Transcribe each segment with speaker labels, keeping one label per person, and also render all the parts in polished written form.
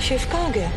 Speaker 1: शिव कहाँ गया?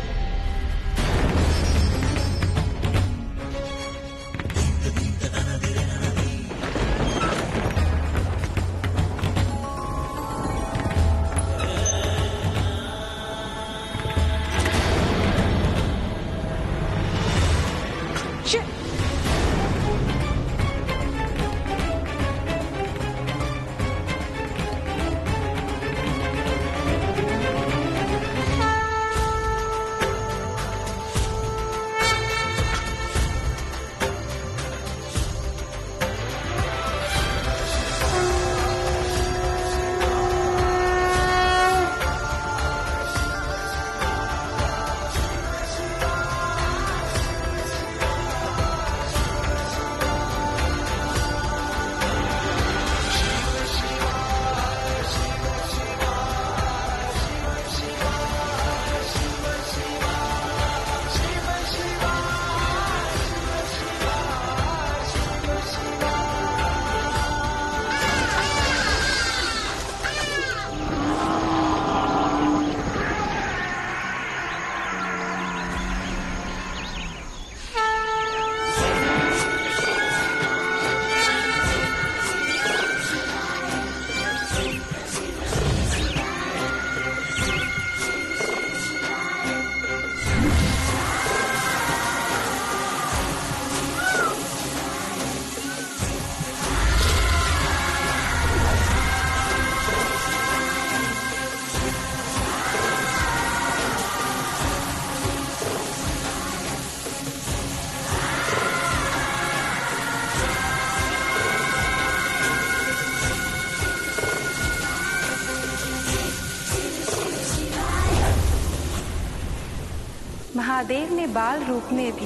Speaker 2: महादेव ने बाल रूप में भी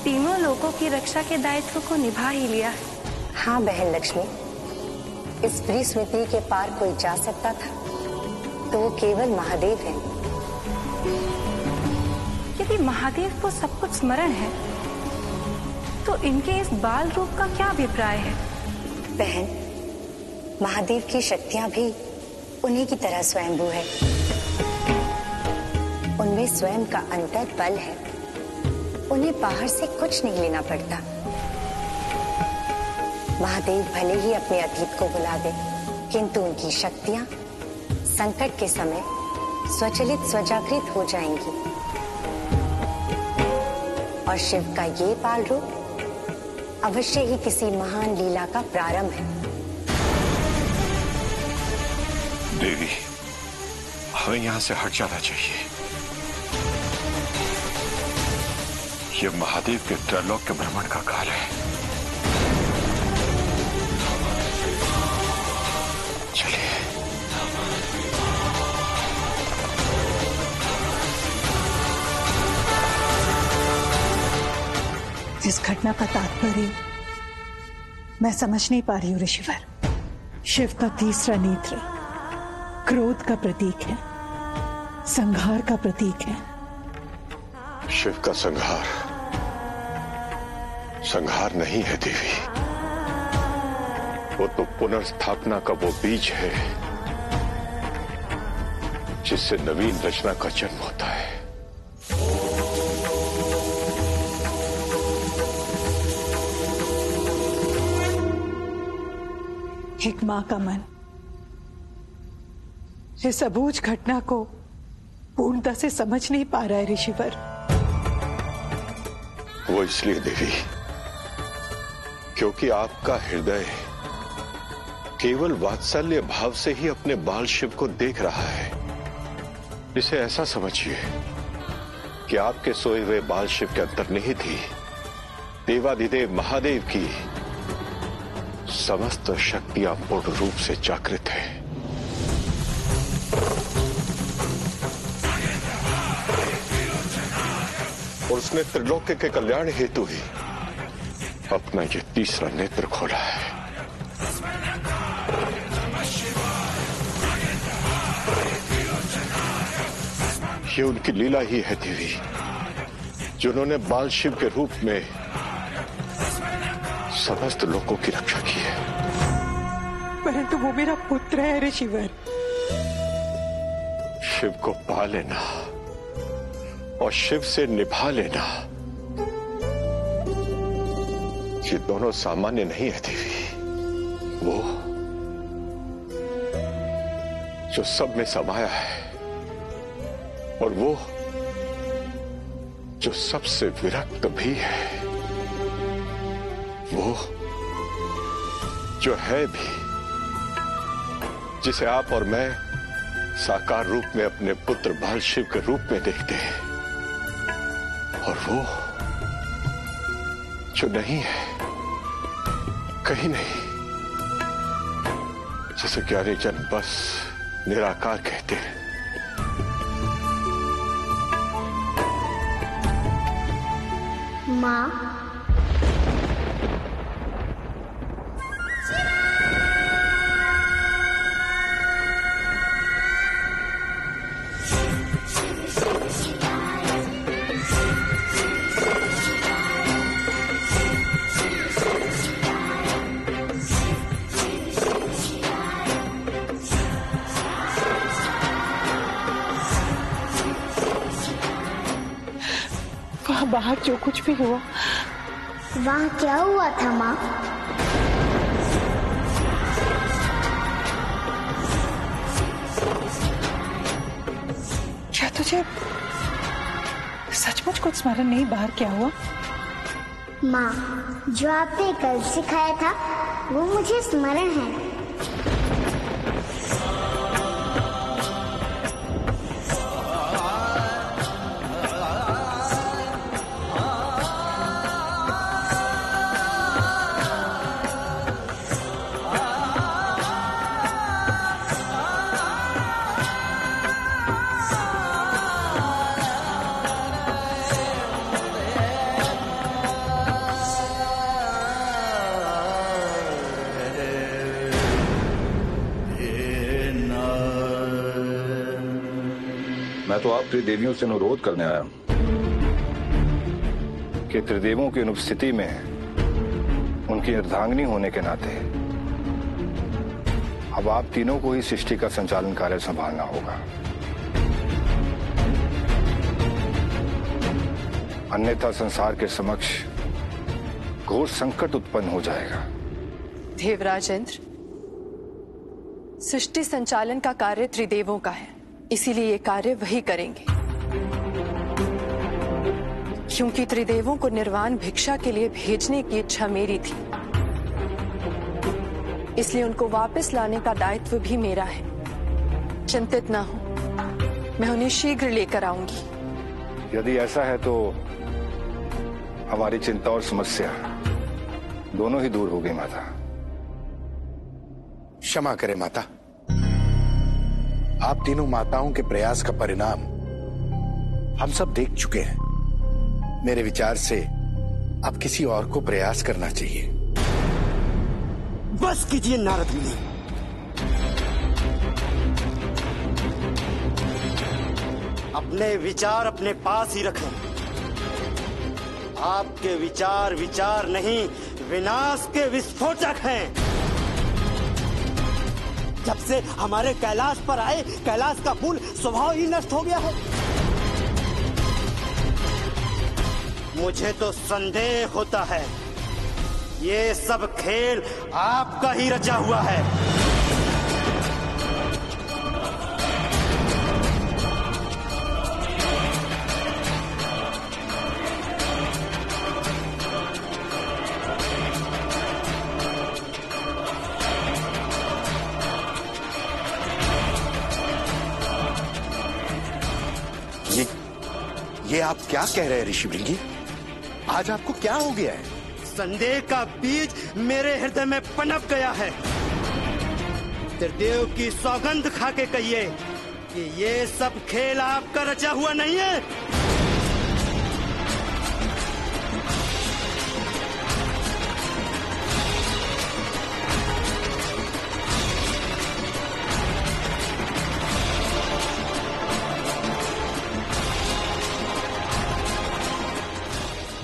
Speaker 2: तीनों लोगों की रक्षा के दायित्व को निभा ही लिया है।
Speaker 3: हाँ बहन लक्ष्मी, इस स्मृति के पार कोई जा सकता था तो वो केवल महादेव है।
Speaker 2: यदि महादेव को सब कुछ स्मरण है तो इनके इस बाल रूप का क्या अभिप्राय है?
Speaker 3: बहन, महादेव की शक्तियां भी उन्हीं की तरह स्वयंभू है। उनमें स्वयं का अंतर बल है, उन्हें बाहर से कुछ नहीं लेना पड़ता। महादेव भले ही अपने अतीत को भुला दे, किंतु उनकी शक्तियां संकट के समय स्वचलित स्वजागृत हो जाएंगी। और शिव का ये बाल रूप अवश्य ही किसी महान लीला का प्रारंभ है।
Speaker 4: देवी, हमें यहाँ से हट जाना चाहिए। ये महादेव के त्रैलोक के भ्रमण का काल है। चलिए।
Speaker 5: इस घटना का तात्पर्य मैं समझ नहीं पा रही हूँ ऋषिवर। शिव का तीसरा नेत्र क्रोध का प्रतीक है, संहार का प्रतीक है।
Speaker 4: शिव का संहार नहीं है देवी, वो तो पुनर्स्थापना का वो बीज है जिससे नवीन रचना का जन्म होता है।
Speaker 5: एक मां का मन इस अबूझ घटना को पूर्णता से समझ नहीं पा रहा है ऋषिवर।
Speaker 4: वो इसलिए देवी क्योंकि आपका हृदय केवल वात्सल्य भाव से ही अपने बाल शिव को देख रहा है। इसे ऐसा समझिए कि आपके सोए हुए बाल शिव के अंतर्निहित ही देवाधिदेव महादेव की समस्त शक्तियां पूर्ण रूप से जागृत है। और उसने त्रिलोक्य के कल्याण हेतु ही अपना ये तीसरा नेत्र खोला है। ये उनकी लीला ही है देवी, जिन्होंने बाल शिव के रूप में समस्त लोगों की रक्षा की है।
Speaker 5: परंतु वो मेरा पुत्र है ऋषिवर।
Speaker 4: शिव को पा लेना और शिव से निभा लेना, ये दोनों सामान्य नहीं है देवी। वो जो सब में समाया है और वो जो सबसे विरक्त भी है, वो जो है भी, जिसे आप और मैं साकार रूप में अपने पुत्र बाल शिव के रूप में देखते हैं, और वो जो नहीं है, कहीं नहीं, जिसे ज्ञानी जन बस निराकार कहते हैं।
Speaker 1: माँ,
Speaker 5: बाहर जो कुछ भी हुआ,
Speaker 1: वहाँ क्या हुआ था माँ?
Speaker 5: क्या तुझे सचमुच कुछ स्मरण नहीं बाहर क्या हुआ?
Speaker 1: माँ, जो आपने कल सिखाया था वो मुझे स्मरण है।
Speaker 6: मैं तो आप त्रिदेवियों से अनुरोध करने आया हूं कि त्रिदेवों की अनुपस्थिति में उनकी अर्धांगिनी होने के नाते अब आप तीनों को ही सृष्टि का संचालन कार्य संभालना होगा, अन्यथा संसार के समक्ष घोर संकट उत्पन्न हो जाएगा।
Speaker 7: देवराज इंद्र, सृष्टि संचालन का कार्य त्रिदेवों का है, इसीलिए ये कार्य वही करेंगे, क्योंकि त्रिदेवों को निर्वाण भिक्षा के लिए भेजने की इच्छा मेरी थी, इसलिए उनको वापस लाने का दायित्व भी मेरा है। चिंतित ना हो, मैं उन्हें शीघ्र लेकर आऊंगी।
Speaker 6: यदि ऐसा है तो हमारी चिंता और समस्या दोनों ही दूर हो गई माता।
Speaker 8: क्षमा करें माता, आप तीनों माताओं के प्रयास का परिणाम हम सब देख चुके हैं। मेरे विचार से अब किसी और को प्रयास करना चाहिए।
Speaker 9: बस कीजिए नारद मुनि, अपने विचार अपने पास ही रखें। आपके विचार विचार नहीं, विनाश के विस्फोटक हैं। जब से हमारे कैलाश पर आए, कैलाश का मूल स्वभाव ही नष्ट हो गया है। मुझे तो संदेह होता है ये सब खेल आपका ही रचा हुआ है।
Speaker 8: ये आप क्या कह रहे हैं ऋषिवृंगी? आज आपको क्या हो गया है?
Speaker 9: संदेह का बीज मेरे हृदय में पनप गया है। त्रिदेव की सौगंध खा के कहिए कि ये सब खेल आपका रचा हुआ नहीं है।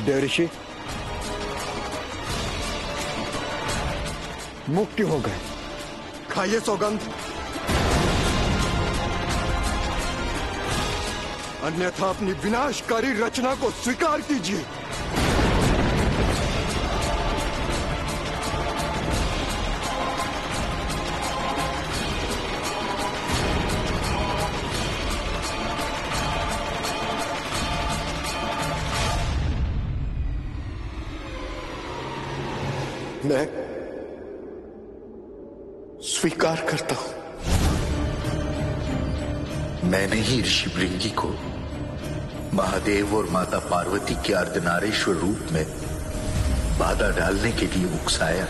Speaker 8: देव ऋषि मुक्ति हो गए।
Speaker 9: खाइए सौगंध।
Speaker 10: अन्यथा अपनी विनाशकारी रचना को स्वीकार कीजिए।
Speaker 8: मैं स्वीकार करता हूं।
Speaker 11: मैंने ही ऋषि भृंगी को महादेव और माता पार्वती के अर्धनारीश्वर रूप में बाधा डालने के लिए उकसाया।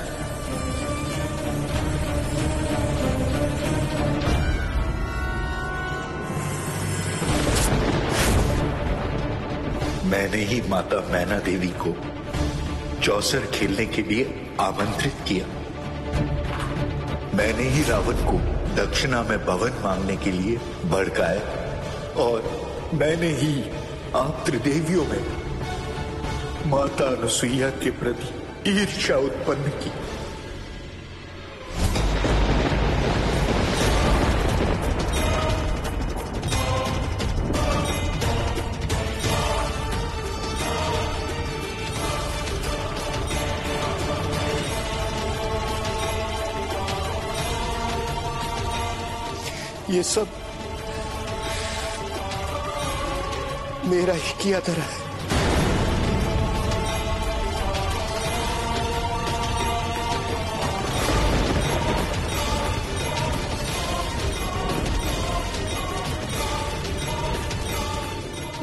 Speaker 11: मैंने ही माता मैना देवी को चौसर खेलने के लिए आमंत्रित किया। मैंने ही रावण को दक्षिणा में भवन मांगने के लिए भड़काया और मैंने ही आप त्रिदेवियों में माता अनुसुईया के प्रति ईर्ष्या उत्पन्न की।
Speaker 8: ये सब मेरा ही किया धरा है।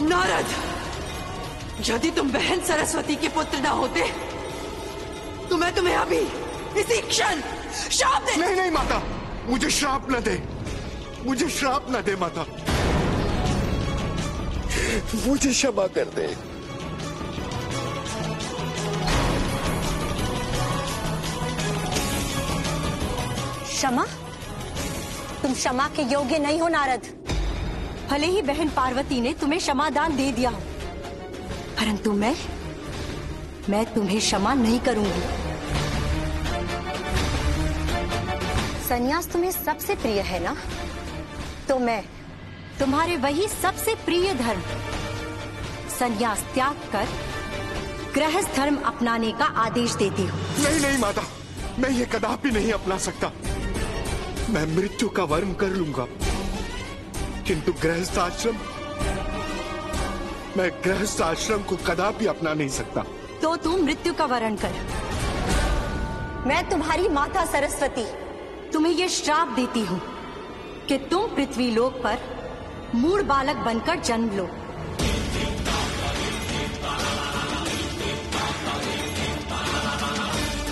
Speaker 7: नारद, यदि तुम बहन सरस्वती के पुत्र ना होते तो मैं तुम्हें अभी इसी क्षण श्राप दे।
Speaker 10: नहीं नहीं माता, मुझे श्राप न दे, मुझे श्राप न दे माता,
Speaker 8: मुझे क्षमा कर दे।
Speaker 3: क्षमा? तुम क्षमा के योग्य नहीं हो नारद। भले ही बहन पार्वती ने तुम्हें क्षमादान दे दिया हो, परंतु मैं तुम्हें क्षमा नहीं करूंगी। संन्यास तुम्हें सबसे प्रिय है ना? तो मैं तुम्हारे वही सबसे प्रिय धर्म संन्यास त्याग कर गृहस्थ धर्म अपनाने का आदेश देती हूँ।
Speaker 10: नहीं नहीं माता, मैं ये कदापि नहीं अपना सकता। मैं मृत्यु का वर्ण कर लूंगा, किंतु गृहस्थ आश्रम, मैं गृहस्थ आश्रम को कदापि अपना नहीं सकता।
Speaker 3: तो तुम मृत्यु का वर्ण कर। मैं तुम्हारी माता सरस्वती तुम्हें यह श्राप देती हूँ कि तुम पृथ्वी लोक पर मूढ़ बालक बनकर जन्म लो।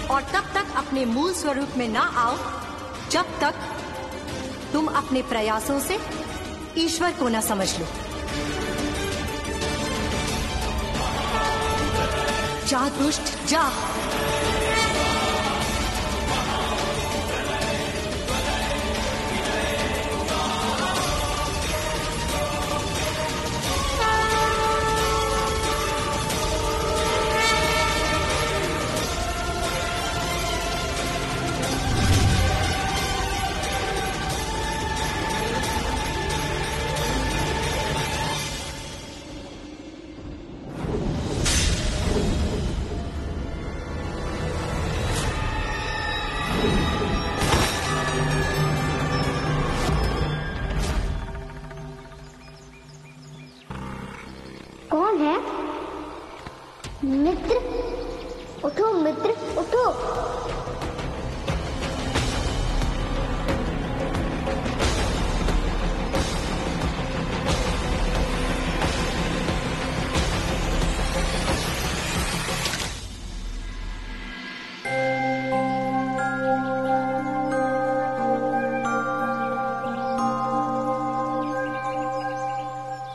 Speaker 3: और तब तक अपने मूल स्वरूप में ना आओ जब तक तुम अपने प्रयासों से ईश्वर को न समझ लो। जा दुष्ट जा।
Speaker 1: कौन है? मित्र, उठो मित्र, उठो।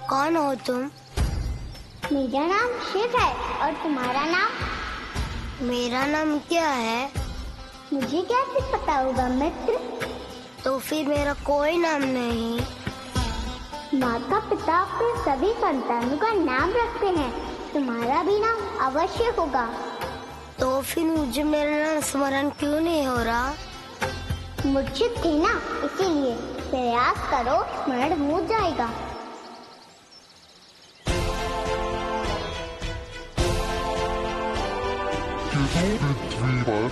Speaker 12: कौन हो तुम?
Speaker 1: मेरा नाम शिव है, और तुम्हारा नाम?
Speaker 12: मेरा नाम क्या है?
Speaker 1: मुझे कैसे पता होगा मित्र?
Speaker 12: तो फिर मेरा कोई नाम नहीं।
Speaker 1: माता पिता अपने सभी संतानों का नाम रखते हैं, तुम्हारा भी नाम अवश्य होगा।
Speaker 12: तो फिर मुझे मेरा नाम स्मरण क्यों नहीं हो रहा?
Speaker 1: मूर्छित थे ना, इसीलिए प्रयास करो, स्मरण हो जाएगा।
Speaker 13: पृथ्वी पर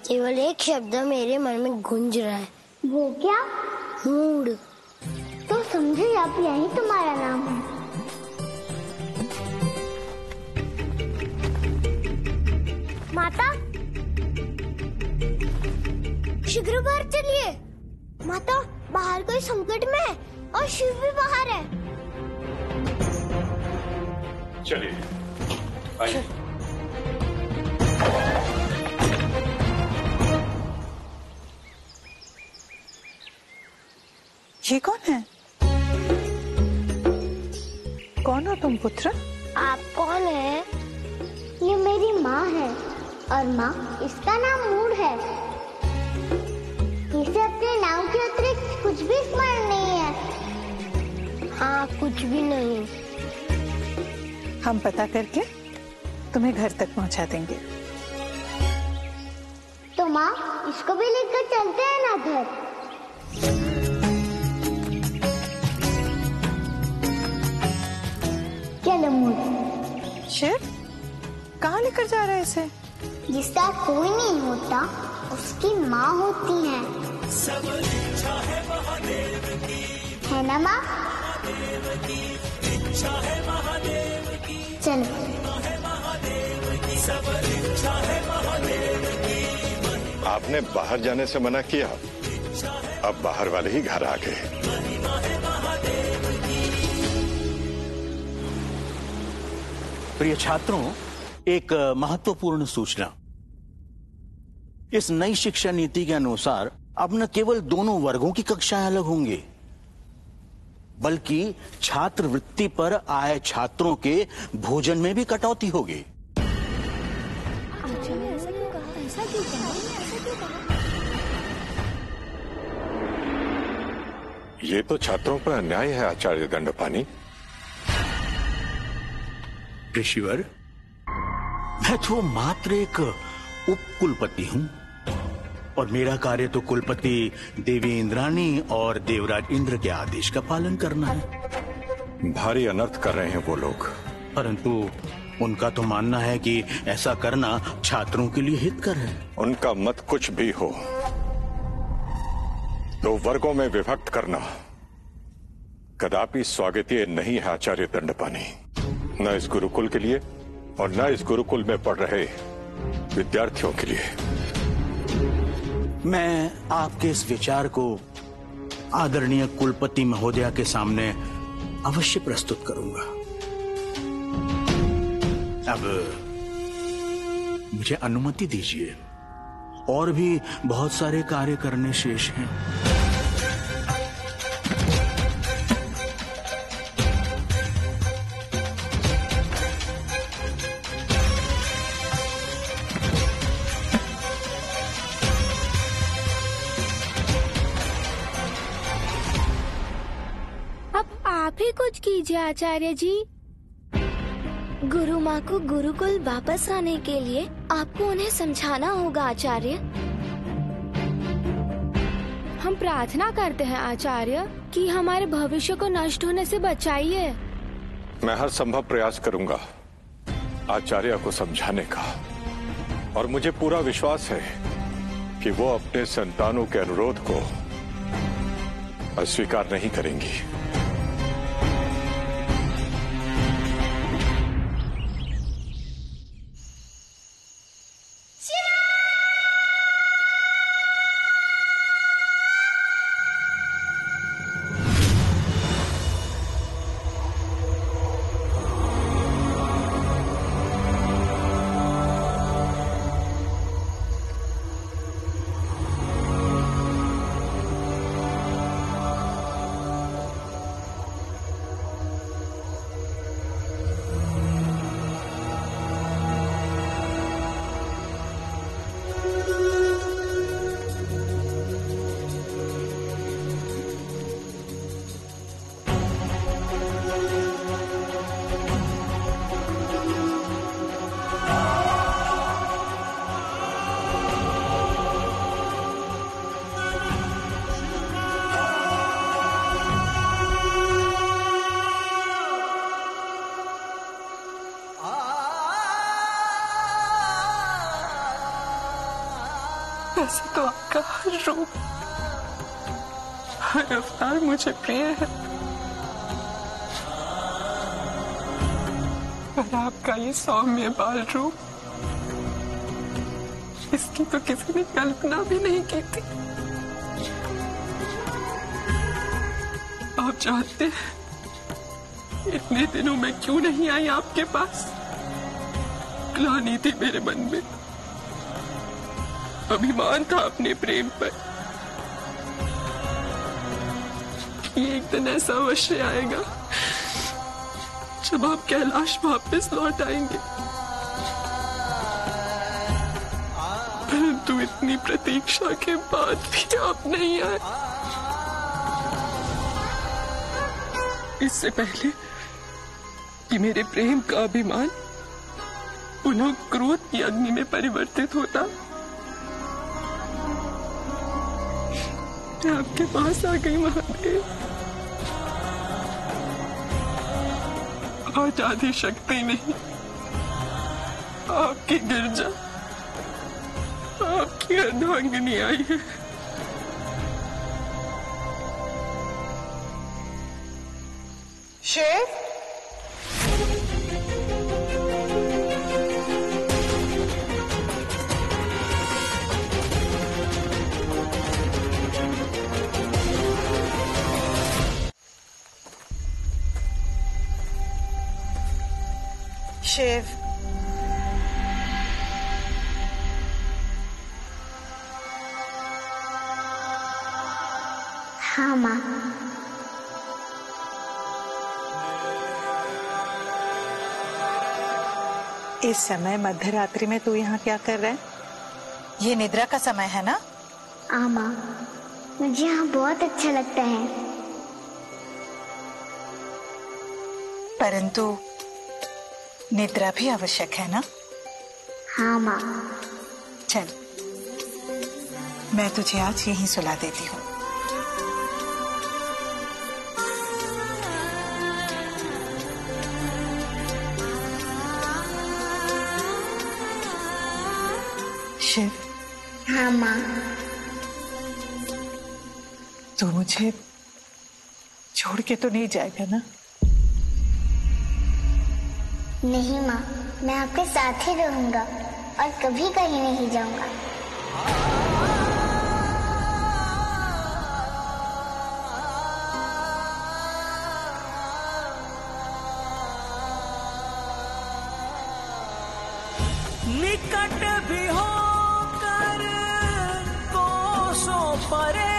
Speaker 12: केवल एक शब्द मेरे मन में गूंज रहा है।
Speaker 1: वो क्या?
Speaker 12: मूड।
Speaker 1: तो समझो अब यही तुम्हारा नाम है। माता, शीघ्र बाहर चलिए। माता, बाहर कोई संकट में है और शिव भी बाहर है।
Speaker 4: चलिए आइए।
Speaker 5: ये कौन है? कौन हो तुम पुत्र?
Speaker 12: आप कौन है?
Speaker 1: ये मेरी माँ है और माँ इसका नाम मूड है। इसे अपने नाम के अतिरिक्त कुछ भी स्मरण नहीं है।
Speaker 12: हाँ, कुछ भी नहीं।
Speaker 5: हम पता करके तुम्हें घर तक पहुंचा देंगे।
Speaker 1: तो माँ, इसको भी लेकर चलते हैं ना घर। चलो मूड।
Speaker 5: शिव, कहाँ लेकर जा रहे हैं इसे?
Speaker 1: जिसका कोई नहीं होता उसकी माँ होती है ना माँ? चलो।
Speaker 4: आपने बाहर जाने से मना किया, अब बाहर वाले ही घर आ गए।
Speaker 14: प्रिय छात्रों, एक महत्वपूर्ण सूचना। इस नई शिक्षा नीति के अनुसार अब न केवल दोनों वर्गों की कक्षाएं अलग होंगी, बल्कि छात्रवृत्ति पर आए छात्रों के भोजन में भी कटौती होगी।
Speaker 4: ये तो छात्रों पर अन्याय है आचार्य दंडपानी।
Speaker 14: ऋषिवर, मैं तो मात्र एक उप कुलपति हूं और मेरा कार्य तो कुलपति देवी इंद्राणी और देवराज इंद्र के आदेश का पालन करना है।
Speaker 4: भारी अनर्थ कर रहे हैं वो लोग।
Speaker 14: परंतु उनका तो मानना है कि ऐसा करना छात्रों के लिए हितकर है।
Speaker 4: उनका मत कुछ भी हो, दो वर्गों में विभक्त करना कदापि स्वागतीय नहीं है आचार्य दंडपानी, न इस गुरुकुल के लिए और न इस गुरुकुल में पढ़ रहे विद्यार्थियों के लिए।
Speaker 14: मैं आपके इस विचार को आदरणीय कुलपति महोदया के सामने अवश्य प्रस्तुत करूंगा। अब मुझे अनुमति दीजिए, और भी बहुत सारे कार्य करने शेष हैं।
Speaker 15: आप ही कुछ कीजिए आचार्य जी। गुरु माँ को गुरुकुल वापस आने के लिए आपको उन्हें समझाना होगा आचार्य। हम प्रार्थना करते हैं आचार्य कि हमारे भविष्य को नष्ट होने से बचाइए।
Speaker 4: मैं हर संभव प्रयास करूंगा आचार्य को समझाने का, और मुझे पूरा विश्वास है कि वो अपने संतानों के अनुरोध को अस्वीकार नहीं करेंगी।
Speaker 7: वैसे तो आपका हर रूप, हर अवतार मुझे प्रिय है, पर आपका ये सौम्य बाल रूप, इसकी तो किसी ने कल्पना भी नहीं की थी। आप जानते हैं इतने दिनों में क्यों नहीं आई आपके पास? ग्लानि थी मेरे मन में, अभिमान था अपने प्रेम पर कि एक दिन ऐसा अवश्य आएगा जब आप कैलाश वापस लौट आएंगे, परंतु इतनी प्रतीक्षा के बाद भी आप नहीं आए। इससे पहले कि मेरे प्रेम का अभिमान पुनः क्रोध की अग्नि में परिवर्तित होता, मैं आपके पास आ गई महादेव। आज आधी शक्ति नहीं, आपकी गिरजा, आपकी अर्धांगिनी आई है।
Speaker 5: शिव, शिव,
Speaker 1: हाँ माँ।
Speaker 5: इस समय मध्यरात्रि में तू यहाँ क्या कर रहा है? ये निद्रा का समय है ना?
Speaker 1: हाँ माँ, मुझे यहाँ बहुत अच्छा लगता है।
Speaker 5: परंतु निद्रा भी आवश्यक है ना?
Speaker 1: हाँ माँ।
Speaker 5: चल, मैं तुझे आज यहीं सुला देती हूँ। शिव।
Speaker 1: हाँ माँ।
Speaker 5: तू मुझे छोड़ के तो नहीं जाएगा ना?
Speaker 1: नहीं माँ, मैं आपके साथ ही रहूंगा और कभी कहीं नहीं जाऊंगा।
Speaker 13: निकट भी होकर कोसों परे